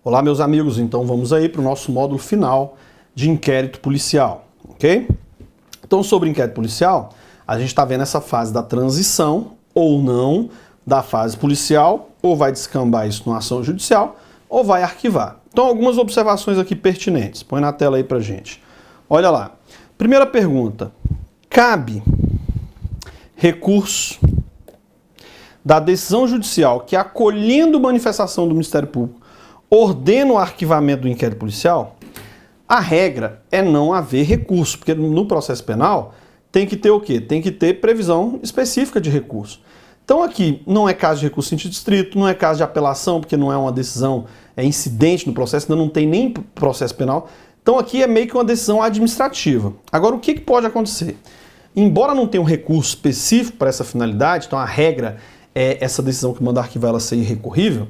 Olá, meus amigos, então vamos aí para o nosso módulo final de inquérito policial, ok? Então, sobre inquérito policial, a gente está vendo essa fase da transição ou não da fase policial, ou vai descambar isso numa ação judicial, ou vai arquivar. Então, algumas observações aqui pertinentes. Põe na tela aí pra gente. Olha lá. Primeira pergunta. Cabe recurso da decisão judicial que, acolhendo manifestação do Ministério Público, ordena o arquivamento do inquérito policial? A regra é não haver recurso, porque no processo penal tem que ter o quê? Tem que ter previsão específica de recurso. Então aqui não é caso de recurso sentido estrito, não é caso de apelação, porque não é uma decisão, é incidente no processo, ainda não tem nem processo penal. Então aqui é meio que uma decisão administrativa. Agora o que pode acontecer? Embora não tenha um recurso específico para essa finalidade, então a regra é essa decisão que manda arquivar ela ser irrecorrível,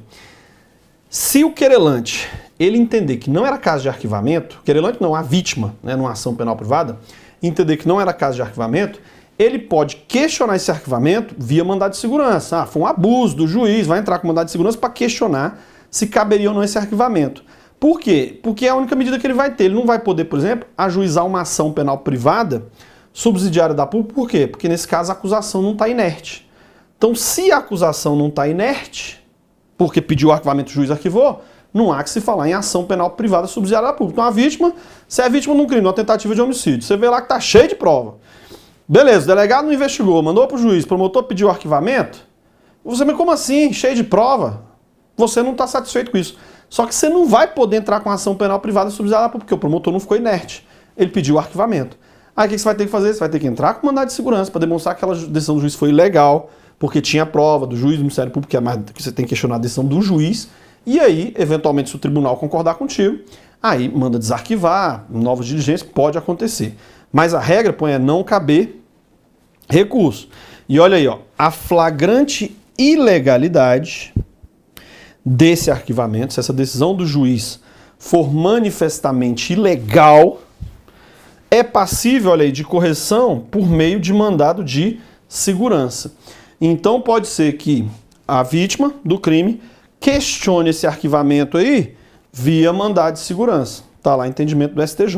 se o querelante ele entender que não era caso de arquivamento, querelante não, a vítima, né, numa ação penal privada, entender que não era caso de arquivamento, ele pode questionar esse arquivamento via mandado de segurança. Foi um abuso do juiz, vai entrar com mandado de segurança para questionar se caberia ou não esse arquivamento. Por quê? Porque é a única medida que ele vai ter. Ele não vai poder, por exemplo, ajuizar uma ação penal privada subsidiária da pública. Por quê? Porque nesse caso a acusação não está inerte. Então, se a acusação não está inerte, porque pediu o arquivamento, o juiz arquivou, não há que se falar em ação penal privada subsidiária da pública. Então, a vítima, se é vítima de um crime, de uma tentativa de homicídio, você vê lá que está cheio de prova. Beleza, o delegado não investigou, mandou para o juiz, o promotor pediu o arquivamento. Você, mas como assim? Cheio de prova? Você não está satisfeito com isso. Só que você não vai poder entrar com ação penal privada subsidiária porque o promotor não ficou inerte. Ele pediu o arquivamento. Aí o que você vai ter que fazer? Você vai ter que entrar com mandado de segurança para demonstrar que aquela decisão do juiz foi ilegal, porque tinha prova do juiz, do Ministério Público, que você tem que questionar a decisão do juiz. E aí, eventualmente, se o tribunal concordar contigo, aí manda desarquivar, novas diligências, pode acontecer. Mas a regra põe é não caber recurso. E olha aí, ó, a flagrante ilegalidade desse arquivamento, se essa decisão do juiz for manifestamente ilegal, é passível, olha aí, de correção por meio de mandado de segurança. Então pode ser que a vítima do crime questione esse arquivamento aí via mandado de segurança. Está lá entendimento do STJ.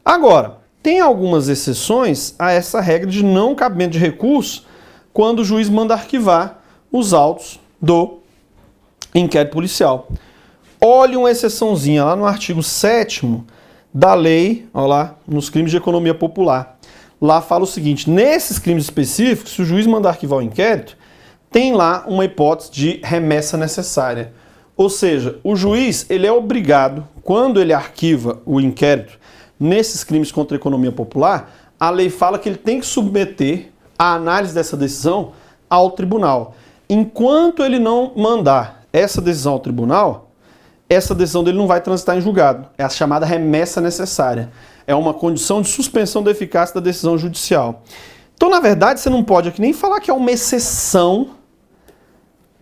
Agora, tem algumas exceções a essa regra de não cabimento de recurso quando o juiz manda arquivar os autos do inquérito policial. Olha uma exceçãozinha lá no artigo 7º da lei, olha lá, nos crimes de economia popular. Lá fala o seguinte: nesses crimes específicos, se o juiz mandar arquivar o inquérito, tem lá uma hipótese de remessa necessária. Ou seja, o juiz ele é obrigado, quando ele arquiva o inquérito nesses crimes contra a economia popular, a lei fala que ele tem que submeter a análise dessa decisão ao tribunal. Enquanto ele não mandar essa decisão ao tribunal, essa decisão dele não vai transitar em julgado. É a chamada remessa necessária. É uma condição de suspensão da eficácia da decisão judicial. Então, na verdade, você não pode aqui nem falar que é uma exceção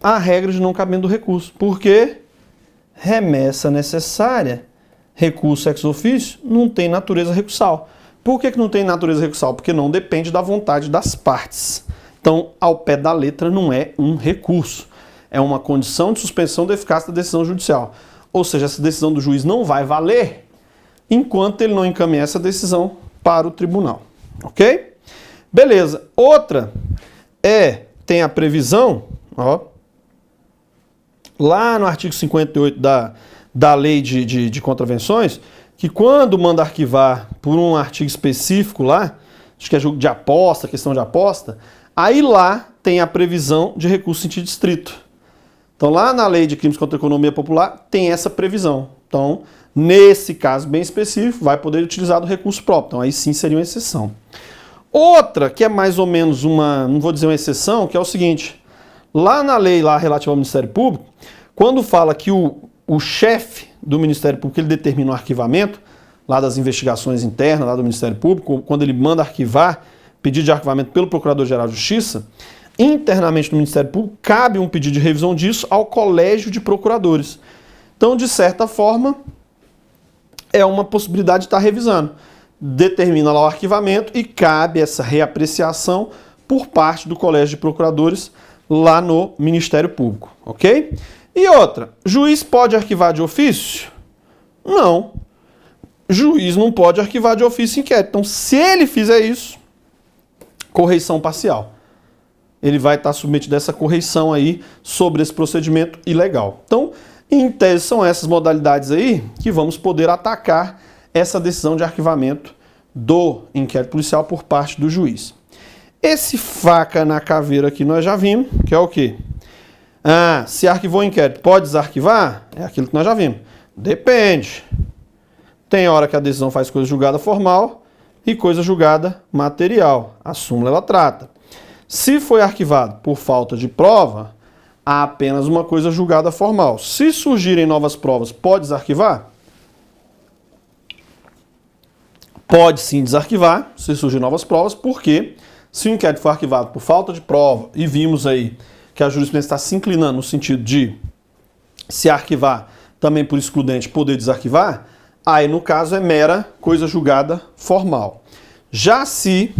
à regra de não cabimento do recurso. Porque remessa necessária, recurso ex officio, não tem natureza recursal. Por que não tem natureza recursal? Porque não depende da vontade das partes. Então, ao pé da letra, não é um recurso. É uma condição de suspensão da eficácia da decisão judicial. Ou seja, essa decisão do juiz não vai valer enquanto ele não encaminhar essa decisão para o tribunal. Ok? Beleza. Outra tem a previsão, ó, lá no artigo 58 da lei de contravenções, que quando manda arquivar por um artigo específico lá, acho que é jogo de aposta, questão de aposta, aí lá tem a previsão de recurso sentido estrito. Então lá na lei de crimes contra a economia popular tem essa previsão. Então, nesse caso bem específico, vai poder utilizar do recurso próprio. Então aí sim seria uma exceção. Outra que é mais ou menos uma, não vou dizer uma exceção, que é o seguinte: lá na lei lá relativa ao Ministério Público, quando fala que o chefe do Ministério Público ele determina o arquivamento lá das investigações internas lá do Ministério Público, quando ele manda arquivar, pedido de arquivamento pelo Procurador-Geral de Justiça, internamente no Ministério Público cabe um pedido de revisão disso ao Colégio de Procuradores. Então, de certa forma, é uma possibilidade de estar revisando. Determina lá o arquivamento e cabe essa reapreciação por parte do Colégio de Procuradores lá no Ministério Público, ok? E outra, juiz pode arquivar de ofício? Não. Juiz não pode arquivar de ofício inquérito. Então, se ele fizer isso, correição parcial. Ele vai estar submetido a essa correição aí sobre esse procedimento ilegal. Então, em tese, são essas modalidades aí que vamos poder atacar essa decisão de arquivamento do inquérito policial por parte do juiz. Esse faca na caveira aqui nós já vimos, que é o quê? Se arquivou o inquérito, pode desarquivar? É aquilo que nós já vimos. Depende. Tem hora que a decisão faz coisa julgada formal e coisa julgada material. A súmula ela trata. Se foi arquivado por falta de prova, há apenas uma coisa julgada formal. Se surgirem novas provas, pode desarquivar? Pode sim desarquivar, se surgirem novas provas, porque se o inquérito for arquivado por falta de prova, e vimos aí que a jurisprudência está se inclinando no sentido de se arquivar também por excludente, poder desarquivar, aí no caso é mera coisa julgada formal. Já se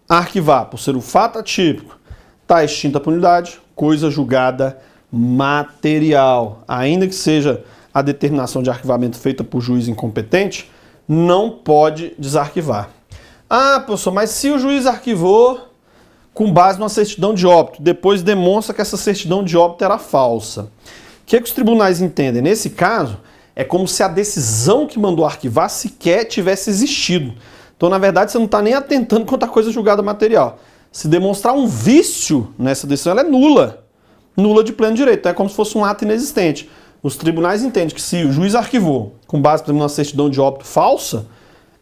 arquivar por ser o fato atípico, está extinta a punidade, coisa julgada material. Ainda que seja a determinação de arquivamento feita por juiz incompetente, não pode desarquivar. Professor, mas se o juiz arquivou com base numa certidão de óbito, depois demonstra que essa certidão de óbito era falsa. O que os tribunais entendem? Nesse caso, é como se a decisão que mandou arquivar sequer tivesse existido. Então, na verdade, você não está nem atentando quanto à coisa julgada material. Se demonstrar um vício nessa decisão, ela é nula. Nula de pleno direito. Então, é como se fosse um ato inexistente. Os tribunais entendem que se o juiz arquivou com base, por exemplo, numa certidão de óbito falsa,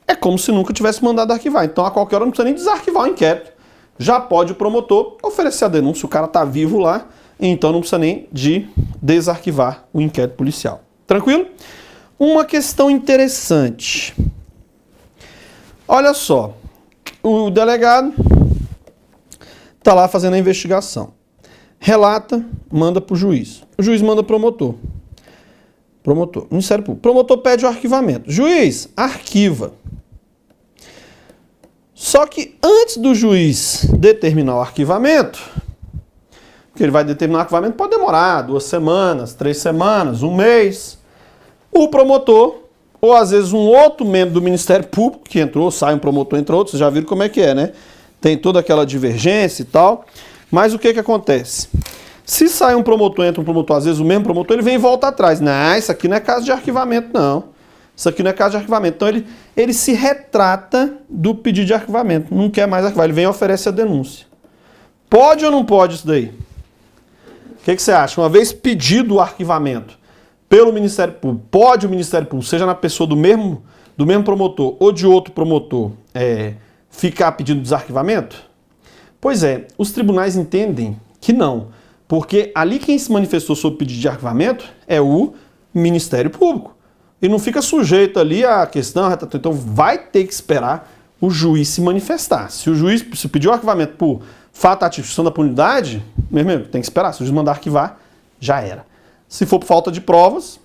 é como se nunca tivesse mandado arquivar. Então, a qualquer hora não precisa nem desarquivar o inquérito. Já pode o promotor oferecer a denúncia, o cara está vivo lá, então não precisa nem de desarquivar o inquérito policial. Tranquilo? Uma questão interessante. Olha só, o delegado está lá fazendo a investigação. Relata, manda para o juiz. O juiz manda para o promotor. Ministério Público. Promotor pede o arquivamento. Juiz, arquiva. Só que antes do juiz determinar o arquivamento, porque ele vai determinar o arquivamento, pode demorar 2 semanas, 3 semanas, 1 mês. O promotor, ou às vezes um outro membro do Ministério Público, que entrou, sai um promotor, entra outro, vocês já viram como é que é, né? Tem toda aquela divergência e tal. Mas o que acontece? Se sai um promotor, entra um promotor, às vezes o mesmo promotor, ele vem e volta atrás. Não, isso aqui não é caso de arquivamento, não. Isso aqui não é caso de arquivamento. Então ele se retrata do pedido de arquivamento. Não quer mais arquivar. Ele vem e oferece a denúncia. Pode ou não pode isso daí? O que você acha? Uma vez pedido o arquivamento pelo Ministério Público, pode o Ministério Público, seja na pessoa do mesmo promotor ou de outro promotor, ficar pedindo desarquivamento? Pois é, os tribunais entendem que não. Porque ali quem se manifestou sobre pedido de arquivamento é o Ministério Público. E não fica sujeito ali à questão, então vai ter que esperar o juiz se manifestar. Se o juiz pediu o arquivamento por fato atípico da punidade, mesmo, tem que esperar. Se o juiz mandar arquivar, já era. Se for por falta de provas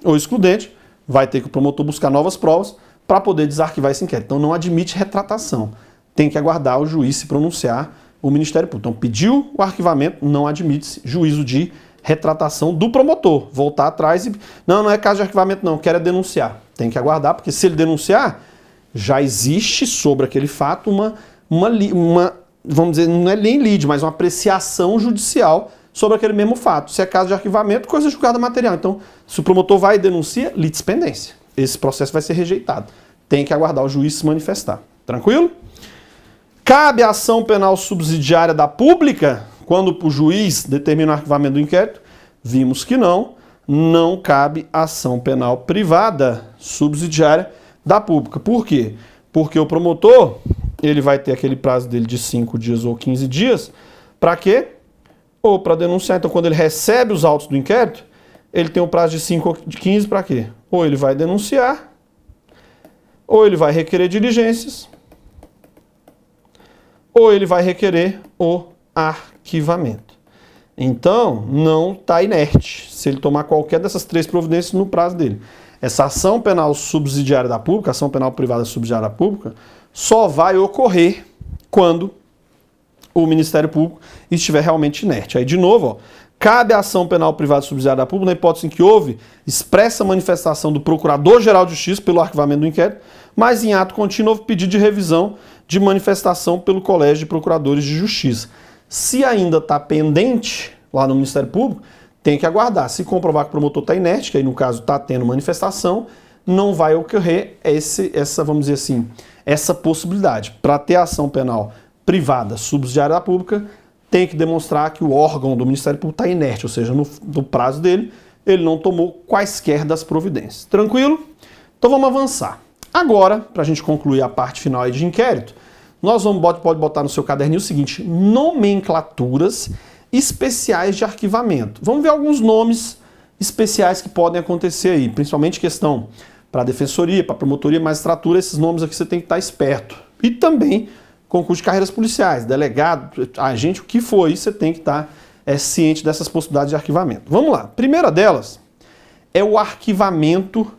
ou excludente, vai ter que o promotor buscar novas provas para poder desarquivar esse inquérito. Então não admite retratação. Tem que aguardar o juiz se pronunciar, o Ministério Público. Então pediu o arquivamento, não admite juízo de retratação do promotor. Voltar atrás e... Não é caso de arquivamento não, quero denunciar. Tem que aguardar, porque se ele denunciar, já existe sobre aquele fato uma vamos dizer, não é nem lide, mas uma apreciação judicial sobre aquele mesmo fato. Se é caso de arquivamento, coisa julgada material. Então, se o promotor vai e denuncia, litispendência. Esse processo vai ser rejeitado. Tem que aguardar o juiz se manifestar. Tranquilo? Cabe a ação penal subsidiária da pública quando o juiz determina o arquivamento do inquérito? Vimos que não cabe ação penal privada subsidiária da pública. Por quê? Porque o promotor, ele vai ter aquele prazo dele de 5 dias ou 15 dias, para quê? Ou para denunciar. Então, quando ele recebe os autos do inquérito, ele tem um prazo de 5 ou de 15 para quê? Ou ele vai denunciar, ou ele vai requerer diligências, ou ele vai requerer o arquivamento. Então, não está inerte se ele tomar qualquer dessas 3 providências no prazo dele. Essa ação penal subsidiária da pública, ação penal privada subsidiária da pública, só vai ocorrer quando o Ministério Público estiver realmente inerte. Aí, de novo, cabe a ação penal privada subsidiária da pública na hipótese em que houve expressa manifestação do Procurador-Geral de Justiça pelo arquivamento do inquérito, mas em ato contínuo houve pedido de revisão de manifestação pelo Colégio de Procuradores de Justiça. Se ainda está pendente lá no Ministério Público, tem que aguardar. Se comprovar que o promotor está inerte, que aí no caso está tendo manifestação, não vai ocorrer essa, vamos dizer assim, essa possibilidade. Para ter ação penal privada subsidiária da pública, tem que demonstrar que o órgão do Ministério Público está inerte, ou seja, no prazo dele, ele não tomou quaisquer das providências. Tranquilo? Então vamos avançar. Agora, para a gente concluir a parte final aí de inquérito, nós pode botar no seu caderninho o seguinte: nomenclaturas especiais de arquivamento. Vamos ver alguns nomes especiais que podem acontecer aí, principalmente questão para a defensoria, para a promotoria, magistratura, esses nomes aqui você tem que estar esperto. E também concurso de carreiras policiais, delegado, agente, o que for, você tem que estar ciente dessas possibilidades de arquivamento. Vamos lá. Primeira delas é o arquivamento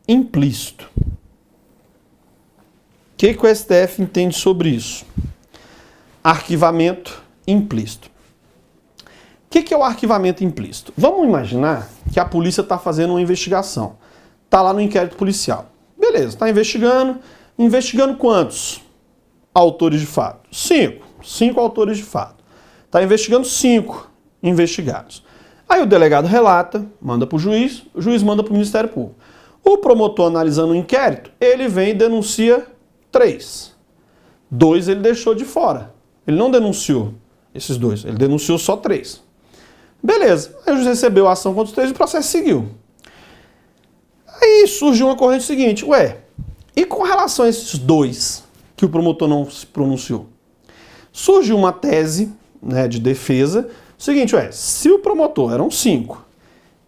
implícito. O que o STF entende sobre isso? Arquivamento implícito. O que é o arquivamento implícito? Vamos imaginar que a polícia está fazendo uma investigação. Está lá no inquérito policial. Beleza, está investigando. Investigando quantos autores de fato? 5. 5 autores de fato. Está investigando 5 investigados. Aí o delegado relata, manda para o juiz manda para o Ministério Público. O promotor, analisando o inquérito, ele vem e denuncia 3. 2 ele deixou de fora. Ele não denunciou esses 2, ele denunciou só 3. Beleza, aí o juiz recebeu a ação contra os 3 e o processo seguiu. Aí surgiu uma corrente seguinte: ué, e com relação a esses 2 que o promotor não se pronunciou? Surgiu uma tese, né, de defesa, seguinte: ué, se o promotor, eram 5,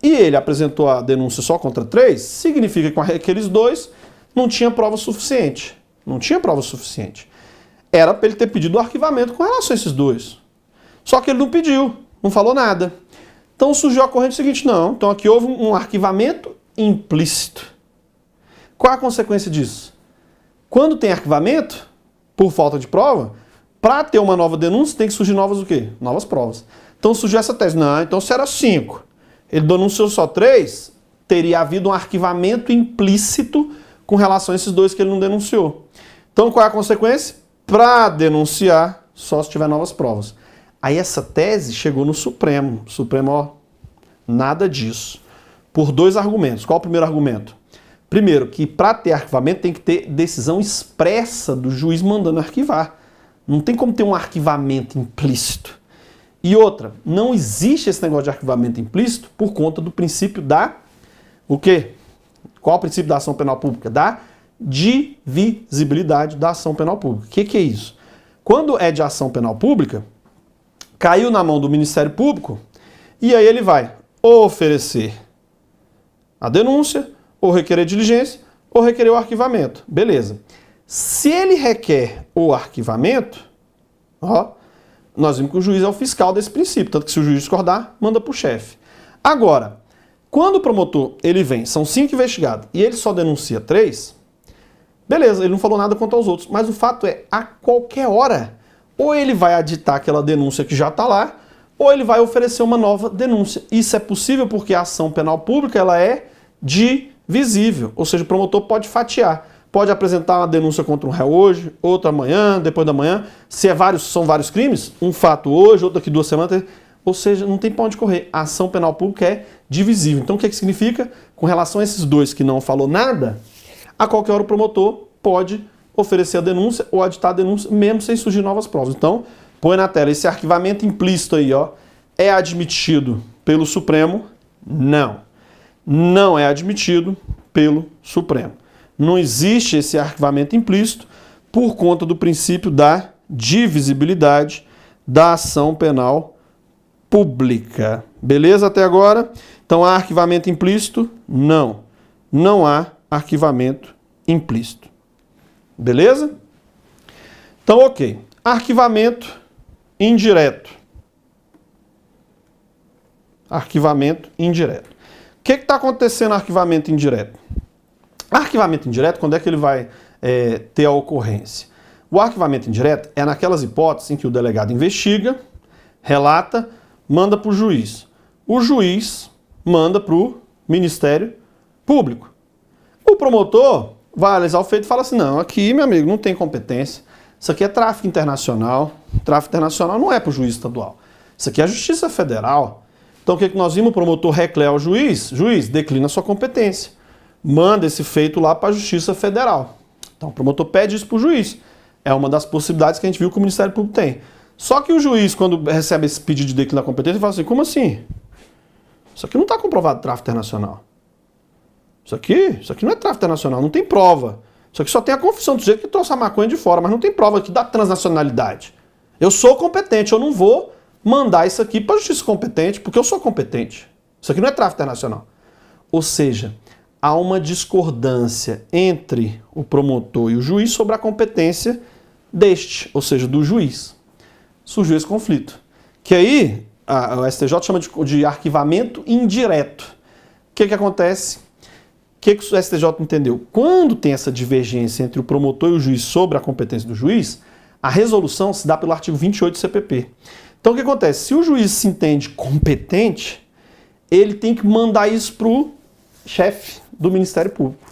e ele apresentou a denúncia só contra 3, significa que com aqueles 2 não tinha prova suficiente. Não tinha prova suficiente. Era para ele ter pedido o arquivamento com relação a esses 2. Só que ele não pediu, não falou nada. Então surgiu a corrente seguinte: não, então aqui houve um arquivamento implícito. Qual a consequência disso? Quando tem arquivamento, por falta de prova, para ter uma nova denúncia tem que surgir novas o quê? Novas provas. Então surgiu essa tese: não, então se era 5, ele denunciou só 3, teria havido um arquivamento implícito com relação a esses 2 que ele não denunciou. Então qual é a consequência? Para denunciar, só se tiver novas provas. Aí essa tese chegou no Supremo. O Supremo, ó, nada disso. Por 2 argumentos. Qual o primeiro argumento? Primeiro, que para ter arquivamento tem que ter decisão expressa do juiz mandando arquivar. Não tem como ter um arquivamento implícito. E outra, não existe esse negócio de arquivamento implícito por conta do princípio da... O quê? Qual é o princípio da ação penal pública? Da divisibilidade da ação penal pública. O que é isso? Quando é de ação penal pública, caiu na mão do Ministério Público, e aí ele vai ou oferecer a denúncia, ou requerer diligência, ou requerer o arquivamento. Beleza. Se ele requer o arquivamento, ó, nós vimos que o juiz é o fiscal desse princípio, tanto que se o juiz discordar, manda para o chefe. Agora, quando o promotor ele vem, são 5 investigados, e ele só denuncia 3, beleza, ele não falou nada quanto aos outros, mas o fato é, a qualquer hora, ou ele vai aditar aquela denúncia que já está lá, ou ele vai oferecer uma nova denúncia. Isso é possível porque a ação penal pública ela é divisível, ou seja, o promotor pode fatiar. Pode apresentar uma denúncia contra um réu hoje, outra amanhã, depois da manhã. Se são vários crimes, um fato hoje, outro daqui 2 semanas. Ou seja, não tem para onde correr. A ação penal pública é divisível. Então o que significa? Com relação a esses 2 que não falou nada, a qualquer hora o promotor pode oferecer a denúncia ou aditar a denúncia, mesmo sem surgir novas provas. Então, põe na tela, esse arquivamento implícito aí, ó, é admitido pelo Supremo? Não. Não é admitido pelo Supremo. Não existe esse arquivamento implícito por conta do princípio da divisibilidade da ação penal pública. Beleza até agora? Então, há arquivamento implícito? Não. Não há arquivamento implícito. Beleza? Então, ok. Arquivamento indireto. Arquivamento indireto. O que está acontecendo no arquivamento indireto? Arquivamento indireto, quando é que ele vai ter a ocorrência? O arquivamento indireto é naquelas hipóteses em que o delegado investiga, relata, manda para o juiz. o juiz manda para o Ministério Público. O promotor vai analisar o feito e fala assim, não, aqui, meu amigo, não tem competência. Isso aqui é tráfico internacional. Tráfico internacional não é para o juiz estadual. Isso aqui é a Justiça Federal. Então o que nós vimos? O promotor reclama ao juiz. Juiz, declina a sua competência. Manda esse feito lá para a Justiça Federal. Então o promotor pede isso para o juiz. É uma das possibilidades que a gente viu que o Ministério Público tem. Só que o juiz, quando recebe esse pedido de declinar a competência, ele fala assim, como assim? Isso aqui não está comprovado tráfico internacional. Isso aqui não é tráfico internacional, não tem prova. Isso aqui só tem a confissão do sujeito que trouxe a maconha de fora, mas não tem prova aqui da transnacionalidade. Eu sou competente, eu não vou mandar isso aqui para a justiça competente, porque eu sou competente. Isso aqui não é tráfico internacional. Ou seja, há uma discordância entre o promotor e o juiz sobre a competência deste, ou seja, do juiz. Surgiu esse conflito. Que aí, o STJ chama de arquivamento indireto. O que acontece? O que o STJ entendeu? Quando tem essa divergência entre o promotor e o juiz sobre a competência do juiz, a resolução se dá pelo artigo 28 do CPP. Então o que acontece? Se o juiz se entende competente, ele tem que mandar isso para o chefe do Ministério Público.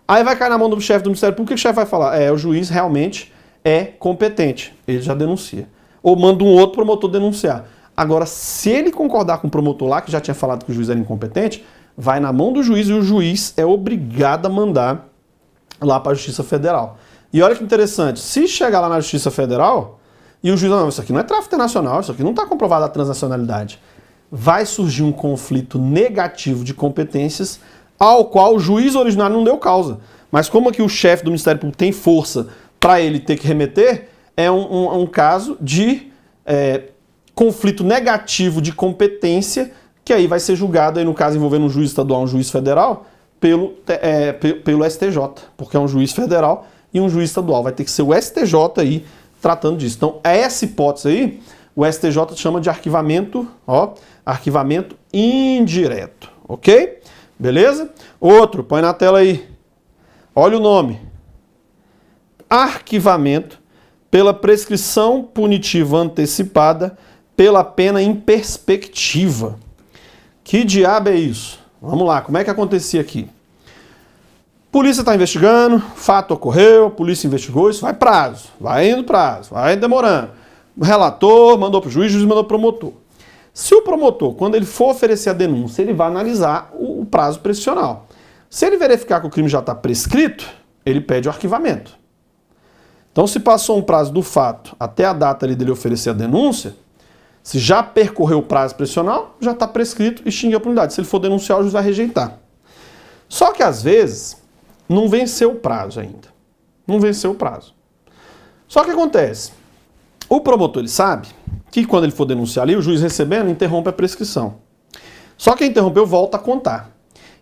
Aí vai cair na mão do chefe do Ministério Público, o que o chefe vai falar? O juiz realmente é competente, ele já denuncia. Ou manda um outro promotor denunciar. Agora, se ele concordar com o promotor lá, que já tinha falado que o juiz era incompetente, vai na mão do juiz e o juiz é obrigado a mandar lá para a Justiça Federal. E olha que interessante, se chegar lá na Justiça Federal e o juiz, não, isso aqui não é tráfico internacional, isso aqui não está comprovado a transnacionalidade, vai surgir um conflito negativo de competências ao qual o juiz originário não deu causa. Mas como aqui o chefe do Ministério Público tem força para ele ter que remeter, é um caso de conflito negativo de competência que aí vai ser julgado, aí no caso envolvendo um juiz estadual, um juiz federal, pelo STJ, porque é um juiz federal e um juiz estadual. Vai ter que ser o STJ aí tratando disso. Então, essa hipótese aí, o STJ chama de arquivamento, arquivamento indireto, ok? Beleza? Outro, põe na tela aí. Olha o nome. Arquivamento pela prescrição punitiva antecipada pela pena em perspectiva. Que diabo é isso? Vamos lá, como é que acontecia aqui? Polícia está investigando, fato ocorreu, polícia investigou, isso vai prazo, vai indo prazo, vai demorando. O relator mandou para o juiz mandou para o promotor. Se o promotor, quando ele for oferecer a denúncia, ele vai analisar o prazo prescricional. Se ele verificar que o crime já está prescrito, ele pede o arquivamento. Então, se passou um prazo do fato até a data ali dele oferecer a denúncia, se já percorreu o prazo prescricional, já está prescrito e extingue a punidade. Se ele for denunciar, o juiz vai rejeitar. Só que, às vezes, não venceu o prazo ainda. Não venceu o prazo. Só que acontece, o promotor ele sabe que quando ele for denunciar ali, o juiz recebendo, interrompe a prescrição. Só que interrompeu, volta a contar.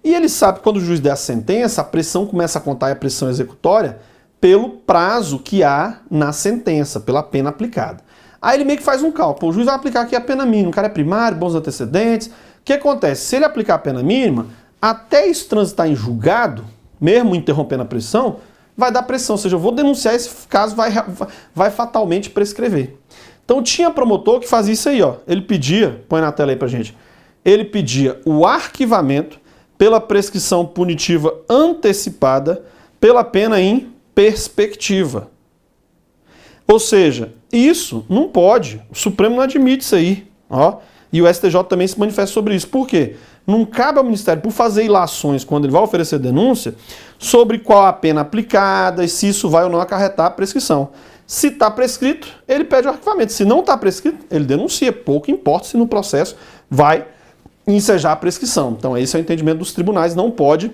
E ele sabe que quando o juiz der a sentença, a pressão começa a contar, e a pressão executória, pelo prazo que há na sentença, pela pena aplicada. Aí ele meio que faz um cálculo. O juiz vai aplicar aqui a pena mínima. O cara é primário, bons antecedentes. O que acontece? Se ele aplicar a pena mínima, até isso transitar em julgado, mesmo interrompendo a pressão, vai dar pressão. Ou seja, eu vou denunciar, esse caso vai fatalmente prescrever. Então tinha promotor que fazia isso aí, ó. Ele pedia, põe na tela aí pra gente, ele pedia o arquivamento pela prescrição punitiva antecipada pela pena em perspectiva. Ou seja, isso não pode, o Supremo não admite isso aí, ó. E o STJ também se manifesta sobre isso. Por quê? Não cabe ao Ministério Público fazer ilações quando ele vai oferecer denúncia sobre qual a pena aplicada e se isso vai ou não acarretar a prescrição. Se está prescrito, ele pede o arquivamento. Se não está prescrito, ele denuncia. Pouco importa se no processo vai ensejar a prescrição. Então esse é o entendimento dos tribunais, não pode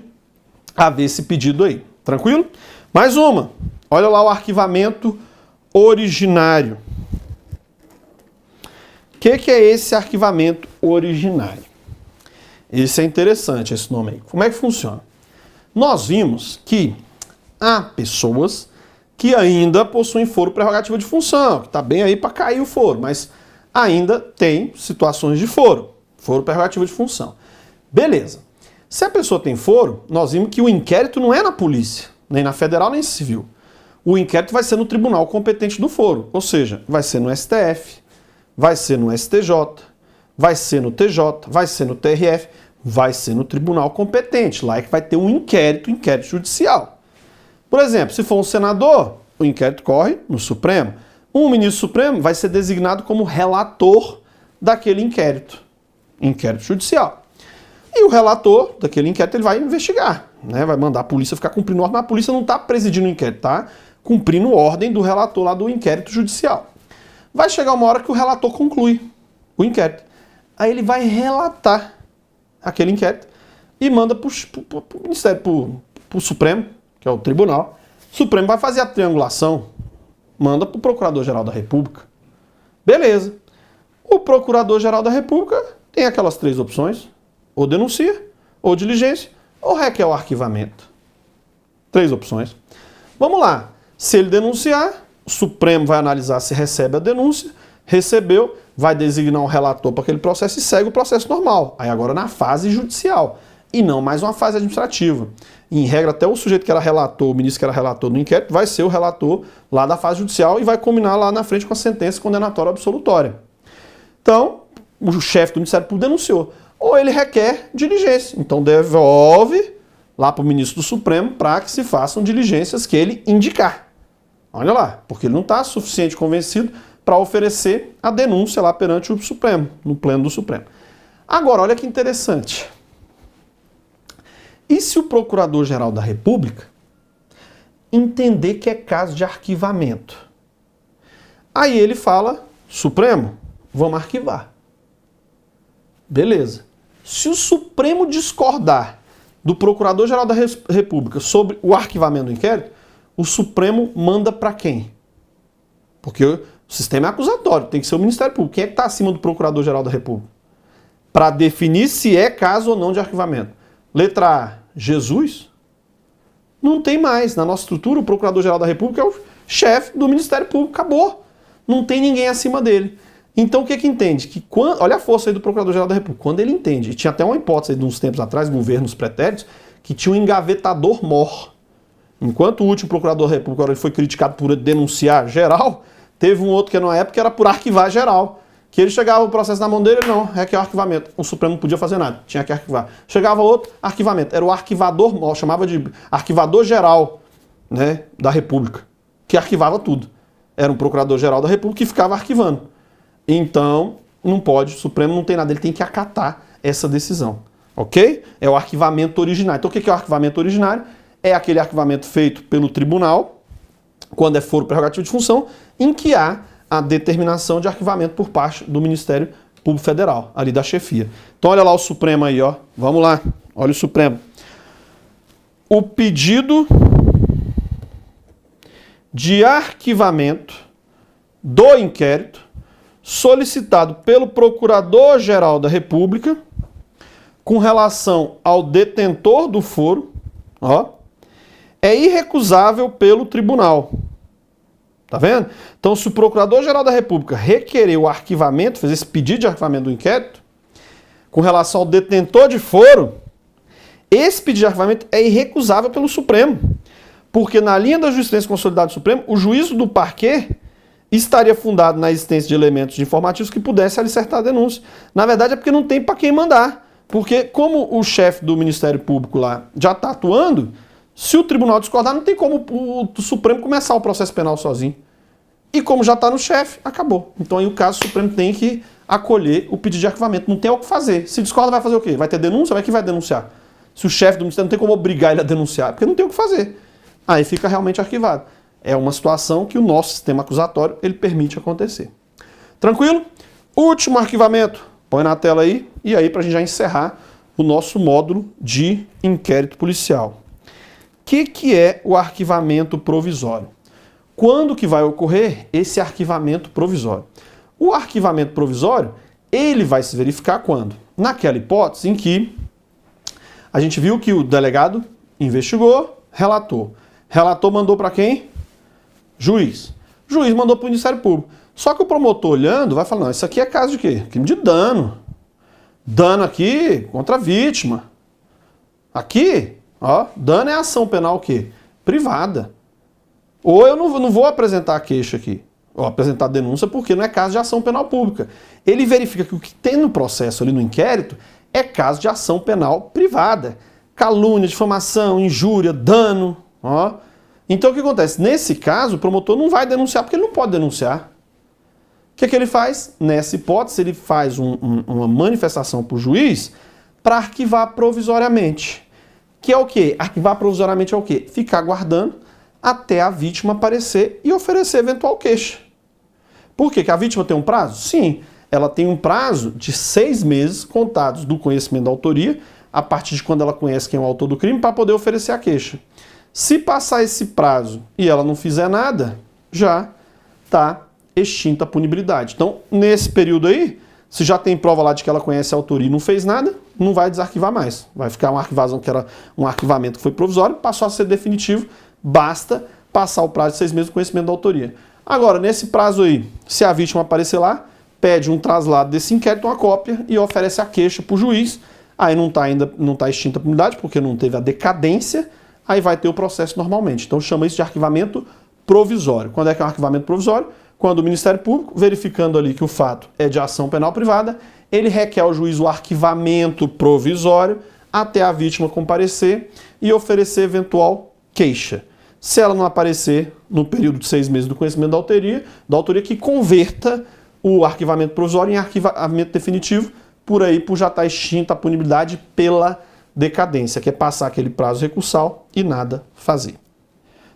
haver esse pedido aí. Tranquilo? Mais uma. Olha lá o arquivamento originário. O que é esse arquivamento originário? Esse é interessante, esse nome aí. Como é que funciona? Nós vimos que há pessoas que ainda possuem foro prerrogativa de função, que está bem aí para cair o foro, mas ainda tem situações de foro prerrogativa de função. Beleza. Se a pessoa tem foro, nós vimos que o inquérito não é na polícia, nem na federal, nem civil. O inquérito vai ser no tribunal competente do foro, ou seja, vai ser no STF, vai ser no STJ, vai ser no TJ, vai ser no TRF, vai ser no tribunal competente. Lá é que vai ter um inquérito judicial. Por exemplo, se for um senador, o inquérito corre no Supremo. Um ministro supremo vai ser designado como relator daquele inquérito judicial. E o relator daquele inquérito ele vai investigar, né? Vai mandar a polícia ficar cumprindo ordem, mas a polícia não está presidindo o inquérito, está cumprindo ordem do relator lá do inquérito judicial. Vai chegar uma hora que o relator conclui o inquérito. Aí ele vai relatar aquele inquérito e manda para o Ministério, para o Supremo, que é o tribunal. O Supremo vai fazer a triangulação, manda para o Procurador-Geral da República. Beleza. O Procurador-Geral da República tem aquelas 3 opções: ou denuncia, ou diligência, ou requer o arquivamento. 3 opções. Vamos lá. Se ele denunciar, o Supremo vai analisar se recebe a denúncia. Recebeu, vai designar um relator para aquele processo e segue o processo normal. Aí agora na fase judicial e não mais uma fase administrativa. Em regra, até o sujeito que era relator, o ministro que era relator no inquérito, vai ser o relator lá da fase judicial e vai combinar lá na frente com a sentença condenatória absolutória. Então, o chefe do Ministério Público denunciou. Ou ele requer diligência. Então devolve lá para o ministro do Supremo para que se façam diligências que ele indicar. Olha lá, porque ele não está suficiente convencido para oferecer a denúncia lá perante o Supremo, no pleno do Supremo. Agora, olha que interessante. E se o Procurador-Geral da República entender que é caso de arquivamento? Aí ele fala: Supremo, vamos arquivar. Beleza. Se o Supremo discordar do Procurador-Geral da República sobre o arquivamento do inquérito, o Supremo manda para quem? Porque o sistema é acusatório, tem que ser o Ministério Público. Quem é que está acima do Procurador-Geral da República? Para definir se é caso ou não de arquivamento. Letra A, Jesus? Não tem mais. Na nossa estrutura, o Procurador-Geral da República é o chefe do Ministério Público. Acabou. Não tem ninguém acima dele. Então o que que entende? Que quando, olha a força aí do Procurador-Geral da República. Quando ele entende, e tinha até uma hipótese aí de uns tempos atrás, governos pretéritos, que tinha um engavetador mor. Enquanto o último Procurador da República ele foi criticado por denunciar geral, teve um outro que na época era por arquivar geral. Que ele chegava o processo na mão dele, não, requer o arquivamento. O Supremo não podia fazer nada, tinha que arquivar. Chegava outro, arquivamento. Era o arquivador mor, chamava de arquivador geral, né, da República, que arquivava tudo. Era um Procurador-Geral da República que ficava arquivando. Então, não pode, o Supremo não tem nada, ele tem que acatar essa decisão, ok? É o arquivamento originário. Então, o que é o arquivamento originário? É aquele arquivamento feito pelo tribunal, quando é foro prerrogativo de função, em que há a determinação de arquivamento por parte do Ministério Público Federal, ali da chefia. Então, olha lá o Supremo aí, ó. Vamos lá, olha o Supremo. O pedido de arquivamento do inquérito solicitado pelo Procurador-Geral da República com relação ao detentor do foro, ó, é irrecusável pelo tribunal. Tá vendo? Então, se o Procurador-Geral da República requerer o arquivamento, fez esse pedido de arquivamento do inquérito, com relação ao detentor de foro, esse pedido de arquivamento é irrecusável pelo Supremo. Porque na linha da jurisprudência consolidada do Supremo, o juízo do parquet estaria fundado na existência de elementos informativos que pudessem alicertar a denúncia. Na verdade, é porque não tem para quem mandar. Porque como o chefe do Ministério Público lá já está atuando, se o tribunal discordar, não tem como o Supremo começar o processo penal sozinho. E como já está no chefe, acabou. Então aí o caso o Supremo tem que acolher o pedido de arquivamento. Não tem o que fazer. Se discorda, vai fazer o quê? Vai ter denúncia? Vai que vai denunciar? Se o chefe do Ministério não tem como obrigar ele a denunciar, porque não tem o que fazer. Aí fica realmente arquivado. É uma situação que o nosso sistema acusatório ele permite acontecer. Tranquilo? Último arquivamento. Põe na tela aí. E aí para a gente já encerrar o nosso módulo de inquérito policial. O que é o arquivamento provisório? Quando que vai ocorrer esse arquivamento provisório? O arquivamento provisório, ele vai se verificar quando? Naquela hipótese em que a gente viu que o delegado investigou, relatou. Relator mandou para quem? Juiz. Juiz mandou para o Ministério Público. Só que o promotor olhando vai falar, não, isso aqui é caso de quê? Crime de dano. Dano aqui contra a vítima. Aqui, ó, dano é ação penal o quê? Privada. Ou eu não vou apresentar a queixa aqui. ou apresentar denúncia porque não é caso de ação penal pública. Ele verifica que o que tem no processo ali no inquérito é caso de ação penal privada. Calúnia, difamação, injúria, dano. Ó. Então o que acontece? Nesse caso, o promotor não vai denunciar porque ele não pode denunciar. O que ele faz? Nessa hipótese, ele faz uma manifestação para o juiz para arquivar provisoriamente. Que é o quê? Arquivar provisoriamente é o quê? Ficar aguardando até a vítima aparecer e oferecer eventual queixa. Por quê? Que a vítima tem um prazo? Sim, ela tem um prazo de 6 meses contados do conhecimento da autoria, a partir de quando ela conhece quem é o autor do crime, para poder oferecer a queixa. Se passar esse prazo e ela não fizer nada, já está extinta a punibilidade. Então, nesse período aí, se já tem prova lá de que ela conhece a autoria e não fez nada, não vai desarquivar mais. Vai ficar uma arquivação que era um arquivamento que foi provisório, passou a ser definitivo, basta passar o prazo de 6 meses do conhecimento da autoria. Agora, nesse prazo aí, se a vítima aparecer lá, pede um traslado desse inquérito, uma cópia, e oferece a queixa para o juiz. Aí não está extinta a punidade, porque não teve a decadência, aí vai ter o processo normalmente. Então chama isso de arquivamento provisório. Quando é que é um arquivamento provisório? Quando o Ministério Público, verificando ali que o fato é de ação penal privada, ele requer ao juiz o arquivamento provisório até a vítima comparecer e oferecer eventual queixa. Se ela não aparecer no período de 6 meses do conhecimento da autoria que converta o arquivamento provisório em arquivamento definitivo, por já estar extinta a punibilidade pela decadência, que é passar aquele prazo recursal e nada fazer.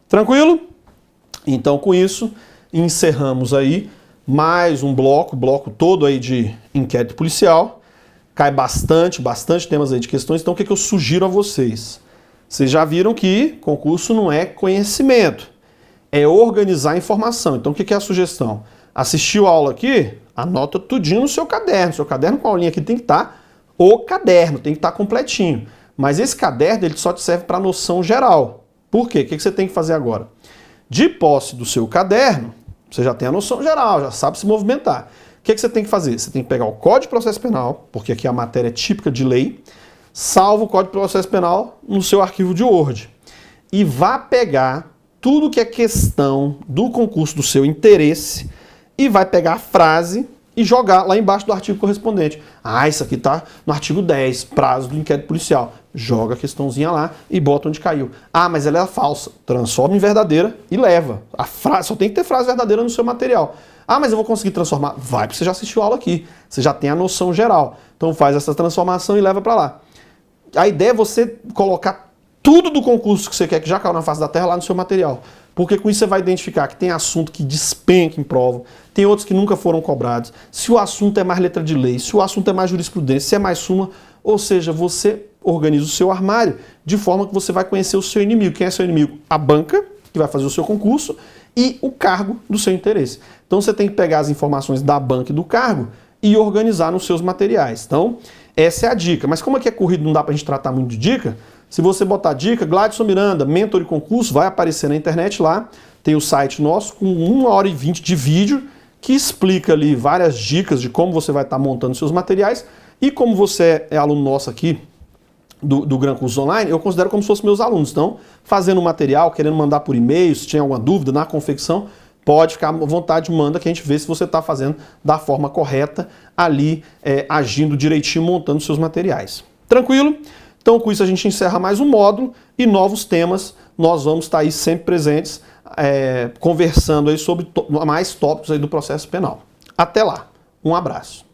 Tranquilo? Então, com isso, encerramos aí mais um bloco todo aí de inquérito policial. Cai bastante temas aí de questões. Então, o que eu sugiro a vocês? Vocês já viram que concurso não é conhecimento, é organizar a informação. Então, o que é a sugestão? Assistiu a aula aqui? Anota tudinho no seu caderno. Seu caderno com a aulinha aqui tem que estar o caderno, tem que estar completinho. Mas esse caderno ele só te serve para noção geral. Por quê? O que você tem que fazer agora? De posse do seu caderno, você já tem a noção geral, já sabe se movimentar. O que você tem que fazer? Você tem que pegar o Código de Processo Penal, porque aqui a matéria é típica de lei, salva o Código de Processo Penal no seu arquivo de Word. E vá pegar tudo que é questão do concurso do seu interesse e vai pegar a frase e jogar lá embaixo do artigo correspondente. Ah, isso aqui tá no artigo 10, prazo do inquérito policial. Joga a questãozinha lá e bota onde caiu. Ah, mas ela é falsa. Transforma em verdadeira e leva. A frase, só tem que ter frase verdadeira no seu material. Ah, mas eu vou conseguir transformar. Vai, porque você já assistiu a aula aqui. Você já tem a noção geral. Então faz essa transformação e leva para lá. A ideia é você colocar tudo do concurso que você quer que já caiu na face da terra lá no seu material. Porque com isso você vai identificar que tem assunto que despenca em prova, tem outros que nunca foram cobrados. Se o assunto é mais letra de lei, se o assunto é mais jurisprudência, se é mais súmula, ou seja, você organiza o seu armário de forma que você vai conhecer o seu inimigo. Quem é seu inimigo? A banca, que vai fazer o seu concurso, e o cargo do seu interesse. Então você tem que pegar as informações da banca e do cargo e organizar nos seus materiais. Então, essa é a dica. Mas como aqui é corrido, não dá pra gente tratar muito de dica, se você botar dica, Gladson Miranda, mentor e concurso, vai aparecer na internet lá. Tem o site nosso com 1h20 de vídeo que explica ali várias dicas de como você vai estar montando seus materiais. E como você é aluno nosso aqui do Gran Cursos Online, eu considero como se fossem meus alunos. Então, fazendo material, querendo mandar por e-mail, se tiver alguma dúvida na confecção, pode ficar à vontade, manda que a gente vê se você está fazendo da forma correta ali, agindo direitinho, montando seus materiais. Tranquilo? Então, com isso, a gente encerra mais um módulo e novos temas. Nós vamos estar aí sempre presentes, conversando aí sobre mais tópicos aí do processo penal. Até lá. Um abraço.